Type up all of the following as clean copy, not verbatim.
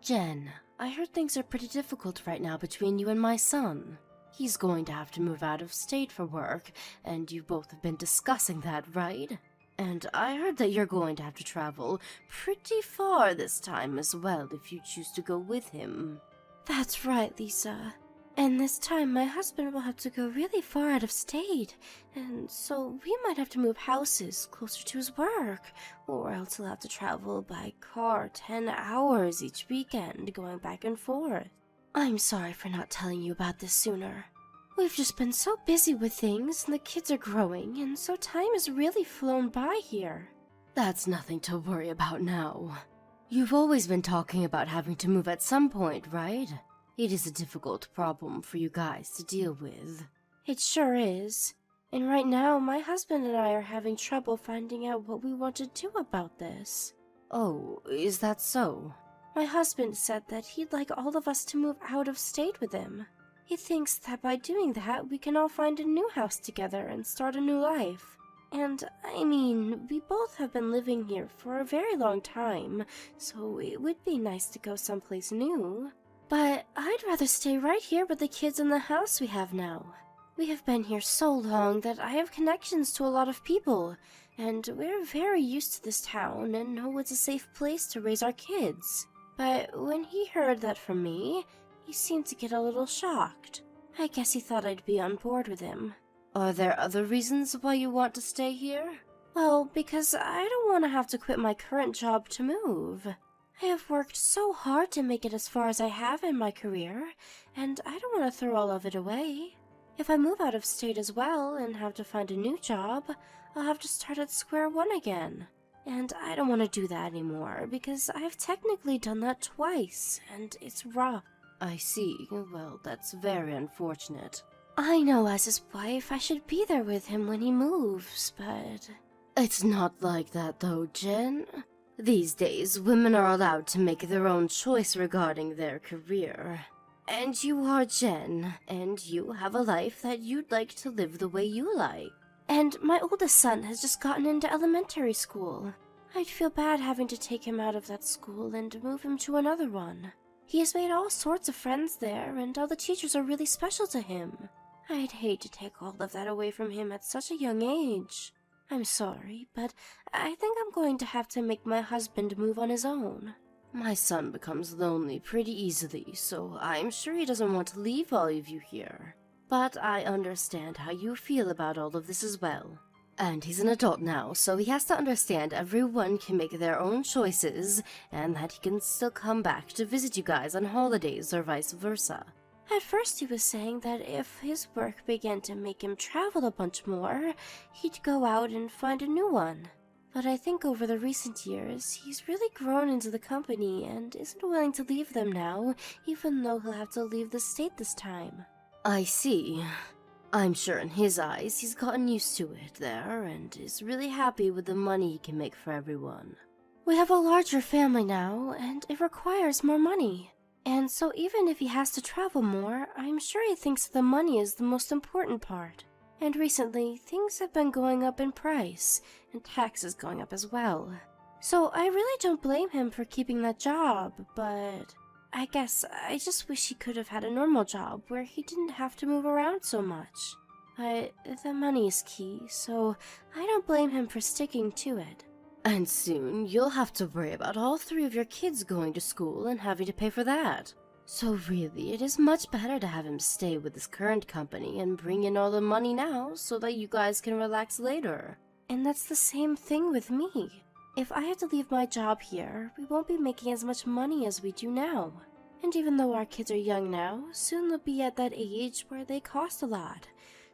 Jen, I heard things are pretty difficult right now between you and my son. He's going to have to move out of state for work, and you both have been discussing that, right? And I heard that you're going to have to travel pretty far this time as well if you choose to go with him. That's right, Lisa. And this time my husband will have to go really far out of state, and so we might have to move houses closer to his work, or else he'll have to travel by car 10 hours each weekend, going back and forth. I'm sorry for not telling you about this sooner. We've just been so busy with things, and the kids are growing, and so time has really flown by here. That's nothing to worry about now. You've always been talking about having to move at some point, right? It is a difficult problem for you guys to deal with. It sure is. And right now, my husband and I are having trouble finding out what we want to do about this. Oh, is that so? My husband said that he'd like all of us to move out of state with him. He thinks that by doing that, we can all find a new house together and start a new life. And, I mean, we both have been living here for a very long time, so it would be nice to go someplace new. But I'd rather stay right here with the kids in the house we have now. We have been here so long that I have connections to a lot of people, and we're very used to this town and know it's a safe place to raise our kids. But when he heard that from me, he seemed to get a little shocked. I guess he thought I'd be on board with him. Are there other reasons why you want to stay here? Well, because I don't want to have to quit my current job to move. I have worked so hard to make it as far as I have in my career, and I don't want to throw all of it away. If I move out of state as well and have to find a new job, I'll have to start at square one again. And I don't want to do that anymore, because I've technically done that twice, and it's rough. I see. Well, that's very unfortunate. I know as his wife I should be there with him when he moves, but... It's not like that though, Jen. These days, women are allowed to make their own choice regarding their career. And you are Jen, and you have a life that you'd like to live the way you like. And my oldest son has just gotten into elementary school. I'd feel bad having to take him out of that school and move him to another one. He has made all sorts of friends there, and all the teachers are really special to him. I'd hate to take all of that away from him at such a young age. I'm sorry, but I think I'm going to have to make my husband move on his own. My son becomes lonely pretty easily, so I'm sure he doesn't want to leave all of you here. But I understand how you feel about all of this as well. And he's an adult now, so he has to understand everyone can make their own choices, and that he can still come back to visit you guys on holidays or vice versa. At first he was saying that if his work began to make him travel a bunch more, he'd go out and find a new one. But I think over the recent years, he's really grown into the company and isn't willing to leave them now, even though he'll have to leave the state this time. I see. I'm sure in his eyes he's gotten used to it there and is really happy with the money he can make for everyone. We have a larger family now, and it requires more money. And so even if he has to travel more, I'm sure he thinks the money is the most important part. And recently, things have been going up in price, and taxes going up as well. So I really don't blame him for keeping that job, but I guess I just wish he could have had a normal job where he didn't have to move around so much. But the money is key, so I don't blame him for sticking to it. And soon, you'll have to worry about all 3 of your kids going to school and having to pay for that. So really, it is much better to have him stay with his current company and bring in all the money now so that you guys can relax later. And that's the same thing with me. If I have to leave my job here, we won't be making as much money as we do now. And even though our kids are young now, soon they'll be at that age where they cost a lot.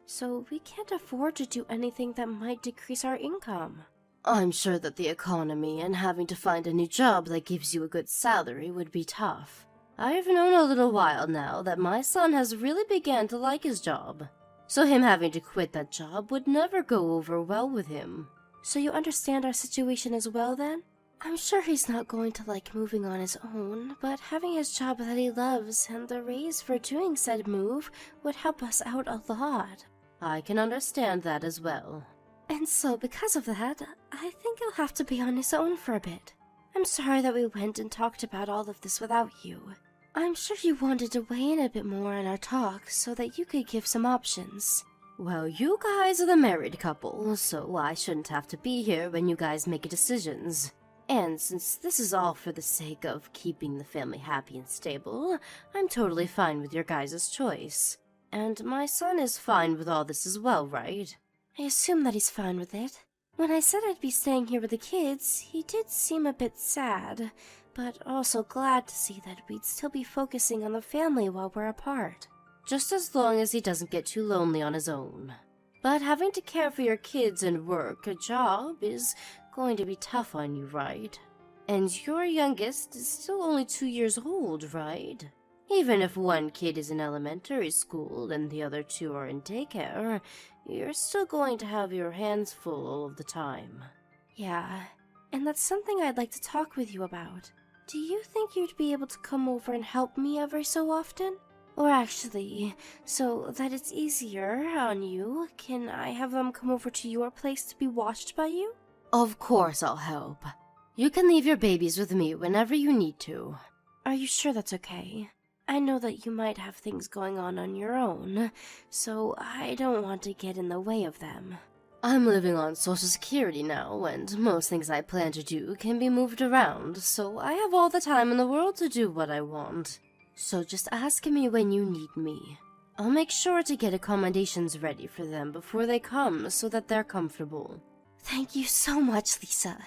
So we can't afford to do anything that might decrease our income. I'm sure that the economy and having to find a new job that gives you a good salary would be tough. I've known a little while now that my son has really begun to like his job. So him having to quit that job would never go over well with him. So you understand our situation as well then? I'm sure he's not going to like moving on his own, but having his job that he loves and the raise for doing said move would help us out a lot. I can understand that as well. And so because of that, I think he'll have to be on his own for a bit. I'm sorry that we went and talked about all of this without you. I'm sure you wanted to weigh in a bit more in our talk so that you could give some options. Well, you guys are the married couple, so I shouldn't have to be here when you guys make decisions. And since this is all for the sake of keeping the family happy and stable, I'm totally fine with your guys' choice. And my son is fine with all this as well, right? I assume that he's fine with it. When I said I'd be staying here with the kids, he did seem a bit sad, but also glad to see that we'd still be focusing on the family while we're apart. Just as long as he doesn't get too lonely on his own. But having to care for your kids and work a job is going to be tough on you, right? And your youngest is still only 2 years old, right? Even if one kid is in elementary school and the other 2 are in daycare, you're still going to have your hands full all of the time. Yeah, and that's something I'd like to talk with you about. Do you think you'd be able to come over and help me every so often? Or actually, so that it's easier on you, can I have them come over to your place to be watched by you? Of course I'll help. You can leave your babies with me whenever you need to. Are you sure that's okay? I know that you might have things going on your own, so I don't want to get in the way of them. I'm living on Social Security now, and most things I plan to do can be moved around, so I have all the time in the world to do what I want. So just ask me when you need me. I'll make sure to get accommodations ready for them before they come so that they're comfortable. Thank you so much, Lisa.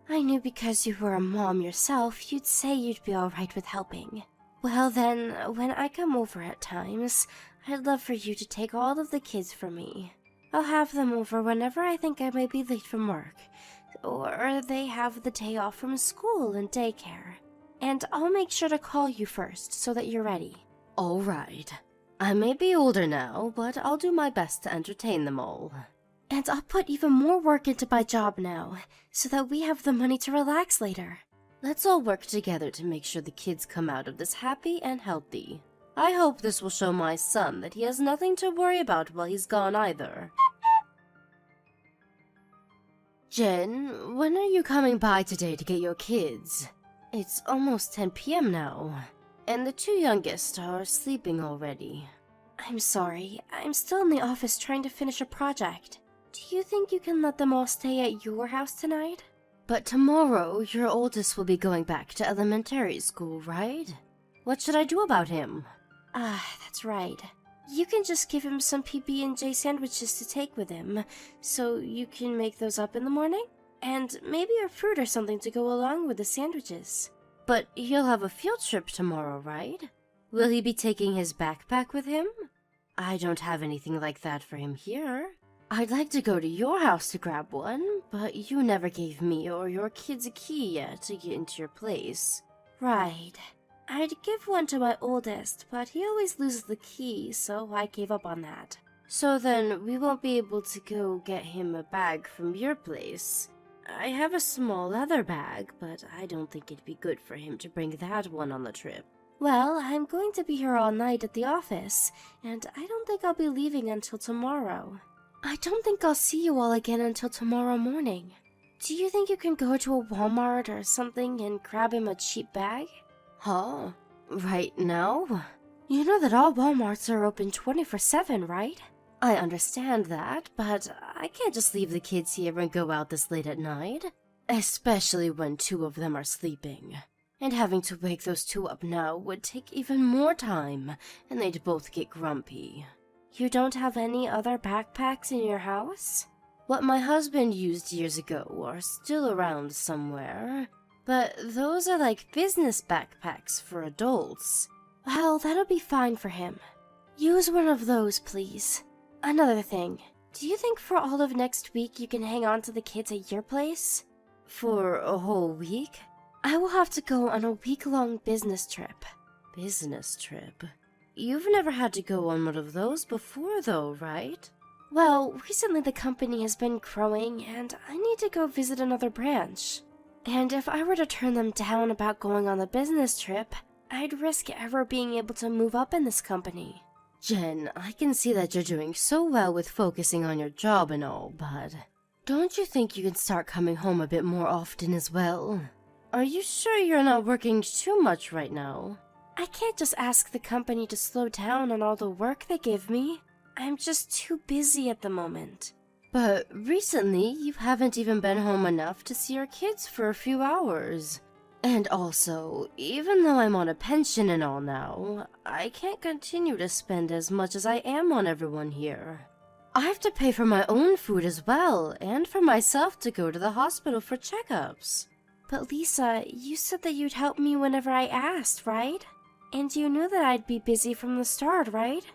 I knew because you were a mom yourself, you'd say you'd be alright with helping. Well then, when I come over at times, I'd love for you to take all of the kids for me. I'll have them over whenever I think I might be late from work, or they have the day off from school and daycare. And I'll make sure to call you first so that you're ready. All right. I may be older now, but I'll do my best to entertain them all. And I'll put even more work into my job now, so that we have the money to relax later. Let's all work together to make sure the kids come out of this happy and healthy. I hope this will show my son that he has nothing to worry about while he's gone either. Jen, when are you coming by today to get your kids? It's almost 10 p.m. now, and the 2 youngest are sleeping already. I'm sorry, I'm still in the office trying to finish a project. Do you think you can let them all stay at your house tonight? But tomorrow, your oldest will be going back to elementary school, right? What should I do about him? That's right. You can just give him some PB&J sandwiches to take with him, so you can make those up in the morning? And maybe a fruit or something to go along with the sandwiches. But he'll have a field trip tomorrow, right? Will he be taking his backpack with him? I don't have anything like that for him here. I'd like to go to your house to grab one, but you never gave me or your kids a key yet to get into your place. Right. I'd give one to my oldest, but he always loses the key, so I gave up on that. So then we won't be able to go get him a bag from your place. I have a small leather bag, but I don't think it'd be good for him to bring that one on the trip. Well, I'm going to be here all night at the office, and I don't think I'll be leaving until tomorrow. I don't think I'll see you all again until tomorrow morning. Do you think you can go to a Walmart or something and grab him a cheap bag? Huh? Right now? You know that all Walmarts are open 24/7, right? I understand that, but I can't just leave the kids here and go out this late at night. Especially when 2 of them are sleeping. And having to wake those 2 up now would take even more time, and they'd both get grumpy. You don't have any other backpacks in your house? What my husband used years ago are still around somewhere, but those are like business backpacks for adults. Well, that'll be fine for him. Use one of those, please. Another thing, do you think for all of next week you can hang on to the kids at your place? For a whole week? I will have to go on a week-long business trip. Business trip? You've never had to go on one of those before, though, right? Well, recently the company has been growing, and I need to go visit another branch. And if I were to turn them down about going on the business trip, I'd risk ever being able to move up in this company. Jen, I can see that you're doing so well with focusing on your job and all, but don't you think you can start coming home a bit more often as well? Are you sure you're not working too much right now? I can't just ask the company to slow down on all the work they give me. I'm just too busy at the moment. But recently, you haven't even been home enough to see your kids for a few hours. And also, even though I'm on a pension and all now, I can't continue to spend as much as I am on everyone here. I have to pay for my own food as well, and for myself to go to the hospital for checkups. But Lisa, you said that you'd help me whenever I asked, right? And you knew that I'd be busy from the start, right?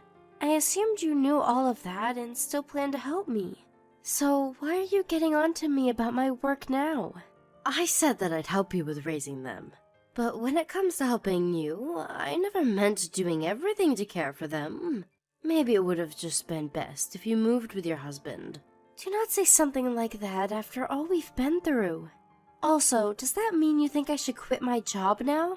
I assumed you knew all of that and still planned to help me. So why are you getting on to me about my work now? I said that I'd help you with raising them. But when it comes to helping you, I never meant doing everything to care for them. Maybe it would have just been best if you moved with your husband. Do not say something like that after all we've been through. Also, does that mean you think I should quit my job now?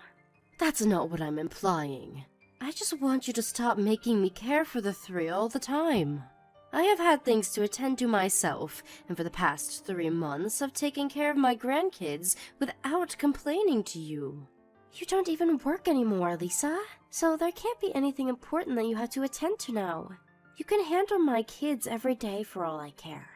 That's not what I'm implying. I just want you to stop making me care for the three all the time. I have had things to attend to myself, and for the past 3 months I've taken care of my grandkids without complaining to you. You don't even work anymore, Lisa, so there can't be anything important that you have to attend to now. You can handle my kids every day for all I care.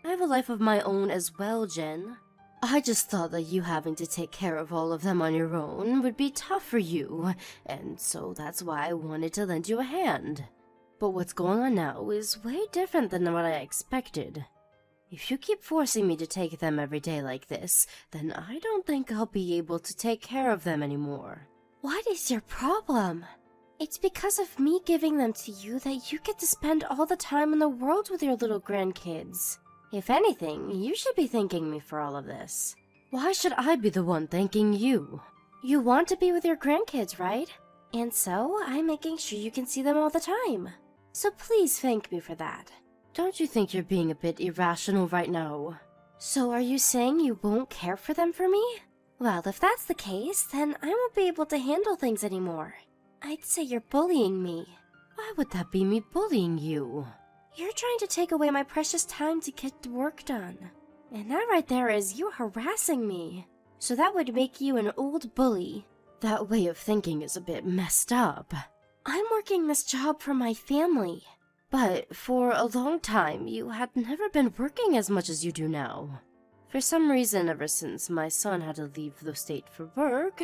I have a life of my own as well, Jen. I just thought that you having to take care of all of them on your own would be tough for you, and so that's why I wanted to lend you a hand. But what's going on now is way different than what I expected. If you keep forcing me to take them every day like this, then I don't think I'll be able to take care of them anymore. What is your problem? It's because of me giving them to you that you get to spend all the time in the world with your little grandkids. If anything, you should be thanking me for all of this. Why should I be the one thanking you? You want to be with your grandkids, right? And so, I'm making sure you can see them all the time. So please thank me for that. Don't you think you're being a bit irrational right now? So are you saying you won't care for them for me? Well, if that's the case, then I won't be able to handle things anymore. I'd say you're bullying me. Why would that be me bullying you? You're trying to take away my precious time to get the work done. And that right there is you harassing me. So that would make you an old bully. That way of thinking is a bit messed up. I'm working this job for my family. But for a long time, you had never been working as much as you do now. For some reason, ever since my son had to leave the state for work,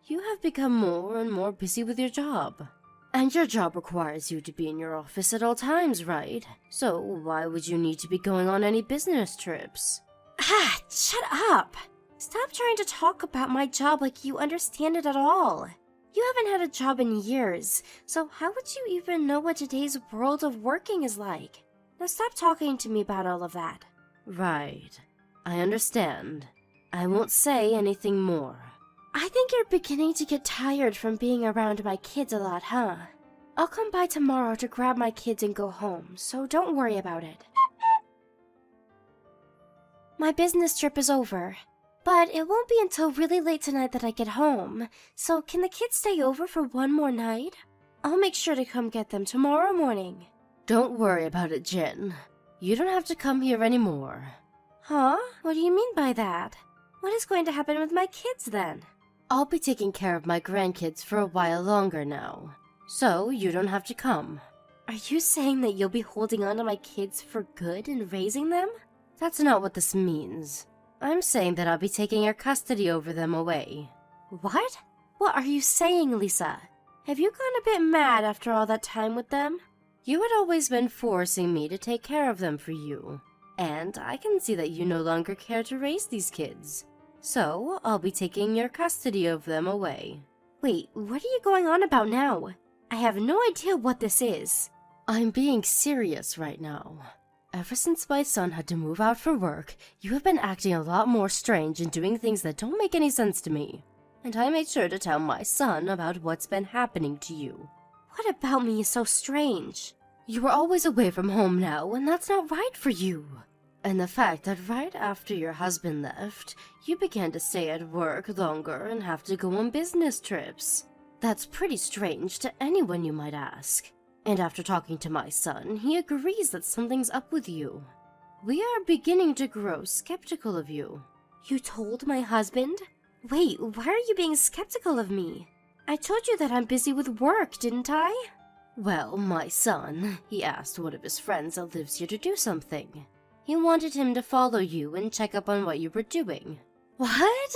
you have become more and more busy with your job. And your job requires you to be in your office at all times, right? So why would you need to be going on any business trips? Ah, shut up! Stop trying to talk about my job like you understand it at all. You haven't had a job in years, so how would you even know what today's world of working is like? Now stop talking to me about all of that. Right. I understand. I won't say anything more. I think you're beginning to get tired from being around my kids a lot, huh? I'll come by tomorrow to grab my kids and go home, so don't worry about it. My business trip is over. But it won't be until really late tonight that I get home, so can the kids stay over for one more night? I'll make sure to come get them tomorrow morning. Don't worry about it, Jen. You don't have to come here anymore. Huh? What do you mean by that? What is going to happen with my kids then? I'll be taking care of my grandkids for a while longer now, so you don't have to come. Are you saying that you'll be holding on to my kids for good and raising them? That's not what this means. I'm saying that I'll be taking your custody over them away. What? What are you saying, Lisa? Have you gone a bit mad after all that time with them? You had always been forcing me to take care of them for you, and I can see that you no longer care to raise these kids. So, I'll be taking your custody of them away. Wait, what are you going on about now? I have no idea what this is. I'm being serious right now. Ever since my son had to move out for work, you have been acting a lot more strange and doing things that don't make any sense to me. And I made sure to tell my son about what's been happening to you. What about me is so strange? You were always away from home now, and that's not right for you. And the fact that right after your husband left, you began to stay at work longer and have to go on business trips. That's pretty strange to anyone, you might ask. And after talking to my son, he agrees that something's up with you. We are beginning to grow skeptical of you. You told my husband? Wait, why are you being skeptical of me? I told you that I'm busy with work, didn't I? Well, my son, he asked one of his friends that lives here to do something. He wanted him to follow you and check up on what you were doing. What?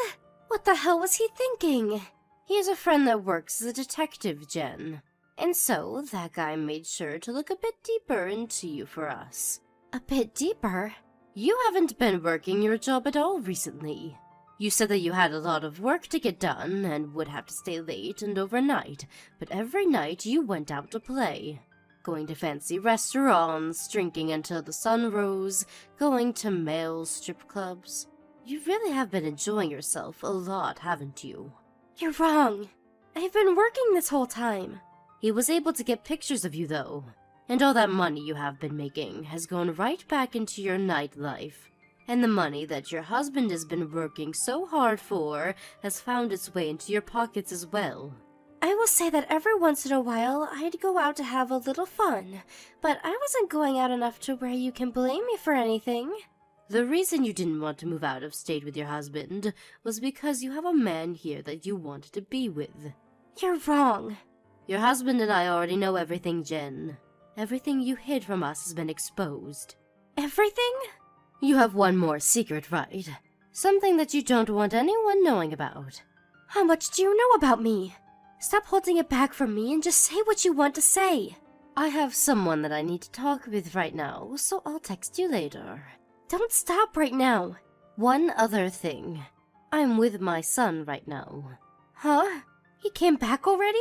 What the hell was he thinking? He has a friend that works as a detective, Jen. And so, that guy made sure to look a bit deeper into you for us. A bit deeper? You haven't been working your job at all recently. You said that you had a lot of work to get done and would have to stay late and overnight, but every night you went out to play. Going to fancy restaurants, drinking until the sun rose, going to male strip clubs. You really have been enjoying yourself a lot, haven't you? You're wrong. I've been working this whole time. He was able to get pictures of you, though. And all that money you have been making has gone right back into your nightlife. And the money that your husband has been working so hard for has found its way into your pockets as well. I will say that every once in a while I'd go out to have a little fun, but I wasn't going out enough to where you can blame me for anything. The reason you didn't want to move out of state with your husband was because you have a man here that you wanted to be with. You're wrong. Your husband and I already know everything, Jen. Everything you hid from us has been exposed. Everything? You have one more secret, right? Something that you don't want anyone knowing about. How much do you know about me? Stop holding it back from me and just say what you want to say. I have someone that I need to talk with right now, so I'll text you later. Don't stop right now. One other thing. I'm with my son right now. Huh? He came back already?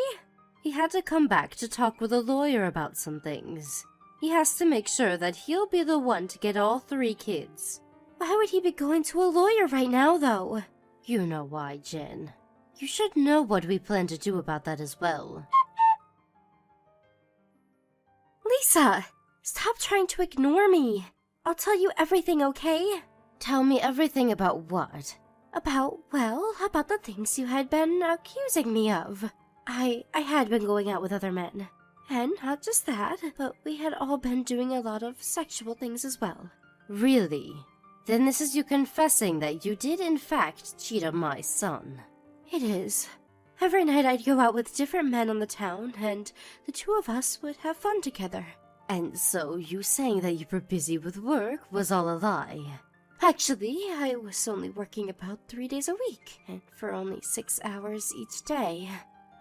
He had to come back to talk with a lawyer about some things. He has to make sure that he'll be the one to get all 3 kids. Why would he be going to a lawyer right now, though? You know why, Jen. You should know what we plan to do about that as well. Lisa, stop trying to ignore me. I'll tell you everything, okay? Tell me everything about what? About the things you had been accusing me of. I had been going out with other men. And not just that, but we had all been doing a lot of sexual things as well. Really? Then this is you confessing that you did in fact cheat on my son. It is. Every night I'd go out with different men on the town, and the 2 of us would have fun together. And so you saying that you were busy with work was all a lie? Actually, I was only working about 3 days a week, and for only 6 hours each day.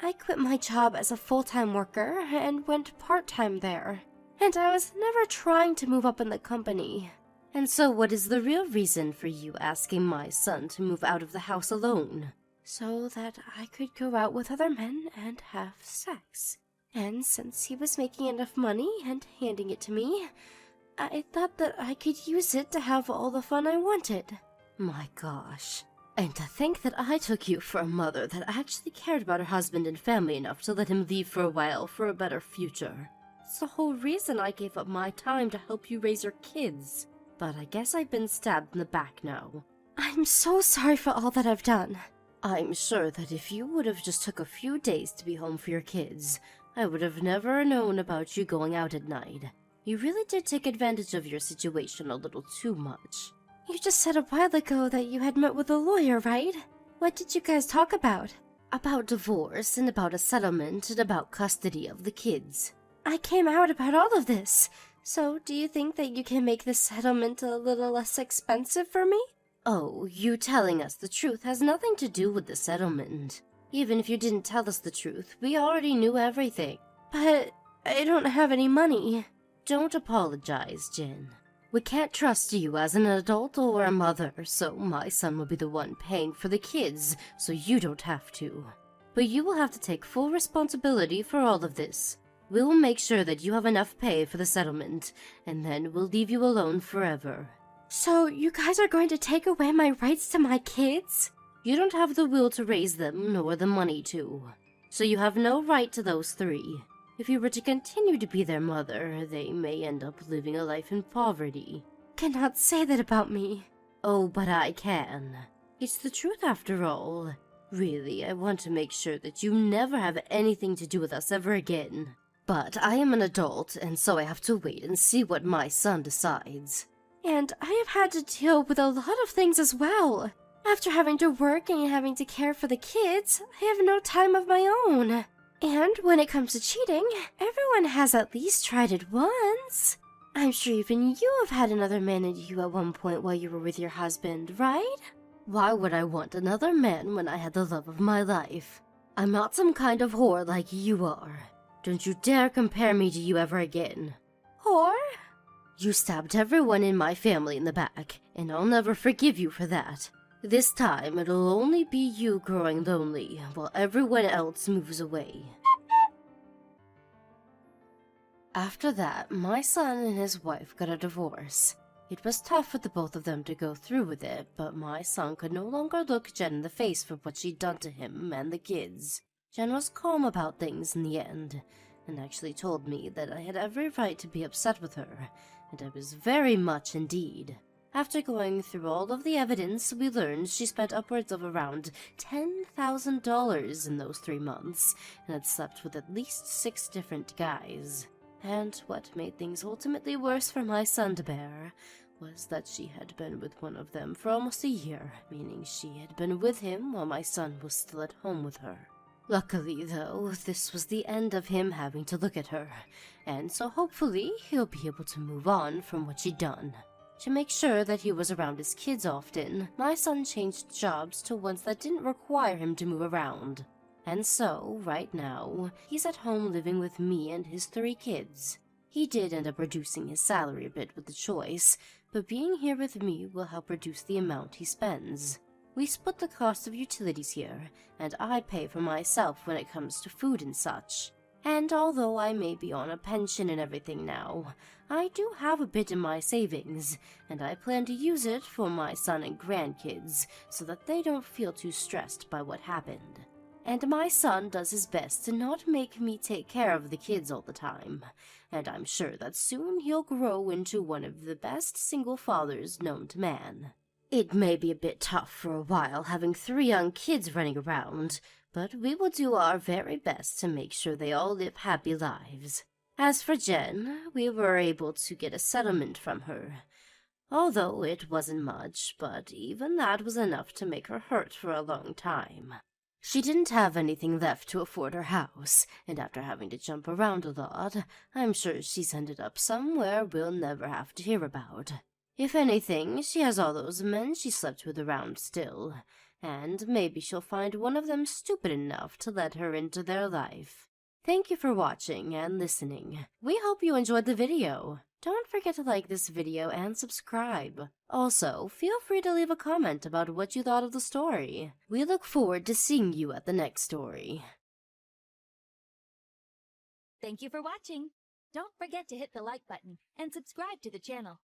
I quit my job as a full-time worker and went part-time there. And I was never trying to move up in the company. And so what is the real reason for you asking my son to move out of the house alone? So that I could go out with other men and have sex. And since he was making enough money and handing it to me, I thought that I could use it to have all the fun I wanted. My gosh. And to think that I took you for a mother that actually cared about her husband and family enough to let him leave for a while for a better future. It's the whole reason I gave up my time to help you raise your kids. But I guess I've been stabbed in the back now. I'm so sorry for all that I've done. I'm sure that if you would have just took a few days to be home for your kids, I would have never known about you going out at night. You really did take advantage of your situation a little too much. You just said a while ago that you had met with a lawyer, right? What did you guys talk about? About divorce and about a settlement and about custody of the kids. I came out about all of this. So do you think that you can make the settlement a little less expensive for me? Oh, you telling us the truth has nothing to do with the settlement. Even if you didn't tell us the truth, we already knew everything. But I don't have any money. Don't apologize, Jen. We can't trust you as an adult or a mother, so my son will be the one paying for the kids, so you don't have to. But you will have to take full responsibility for all of this. We will make sure that you have enough pay for the settlement, and then we'll leave you alone forever. So you guys are going to take away my rights to my kids? You don't have the will to raise them, nor the money to. So you have no right to those 3. If you were to continue to be their mother, they may end up living a life in poverty. Cannot say that about me. Oh, but I can. It's the truth after all. Really, I want to make sure that you never have anything to do with us ever again. But I am an adult, and so I have to wait and see what my son decides. And I have had to deal with a lot of things as well. After having to work and having to care for the kids, I have no time of my own. And when it comes to cheating, everyone has at least tried it once. I'm sure even you have had another man at you at one point while you were with your husband, right? Why would I want another man when I had the love of my life? I'm not some kind of whore like you are. Don't you dare compare me to you ever again. Whore? You stabbed everyone in my family in the back, and I'll never forgive you for that. This time, it'll only be you growing lonely, while everyone else moves away. After that, my son and his wife got a divorce. It was tough for the both of them to go through with it, but my son could no longer look Jen in the face for what she'd done to him and the kids. Jen was calm about things in the end, and actually told me that I had every right to be upset with her, and I was very much indeed. After going through all of the evidence, we learned she spent upwards of around $10,000 in those 3 months, and had slept with at least 6 different guys. And what made things ultimately worse for my son to bear was that she had been with one of them for almost a year, meaning she had been with him while my son was still at home with her. Luckily, though, this was the end of him having to look at her, and so hopefully he'll be able to move on from what she'd done. To make sure that he was around his kids often, my son changed jobs to ones that didn't require him to move around. And so, right now, he's at home living with me and his 3 kids. He did end up reducing his salary a bit with the choice, but being here with me will help reduce the amount he spends. We split the cost of utilities here, and I pay for myself when it comes to food and such. And although I may be on a pension and everything now, I do have a bit in my savings, and I plan to use it for my son and grandkids so that they don't feel too stressed by what happened. And my son does his best to not make me take care of the kids all the time, and I'm sure that soon he'll grow into one of the best single fathers known to man. It may be a bit tough for a while having 3 young kids running around, but we will do our very best to make sure they all live happy lives. As for Jen, we were able to get a settlement from her. Although it wasn't much, but even that was enough to make her hurt for a long time. She didn't have anything left to afford her house, and after having to jump around a lot, I'm sure she's ended up somewhere we'll never have to hear about. If anything, she has all those men she slept with around still, and maybe she'll find one of them stupid enough to let her into their life. Thank you for watching and listening. We hope you enjoyed the video. Don't forget to like this video and subscribe. Also, feel free to leave a comment about what you thought of the story. We look forward to seeing you at the next story. Thank you for watching. Don't forget to hit the like button and subscribe to the channel.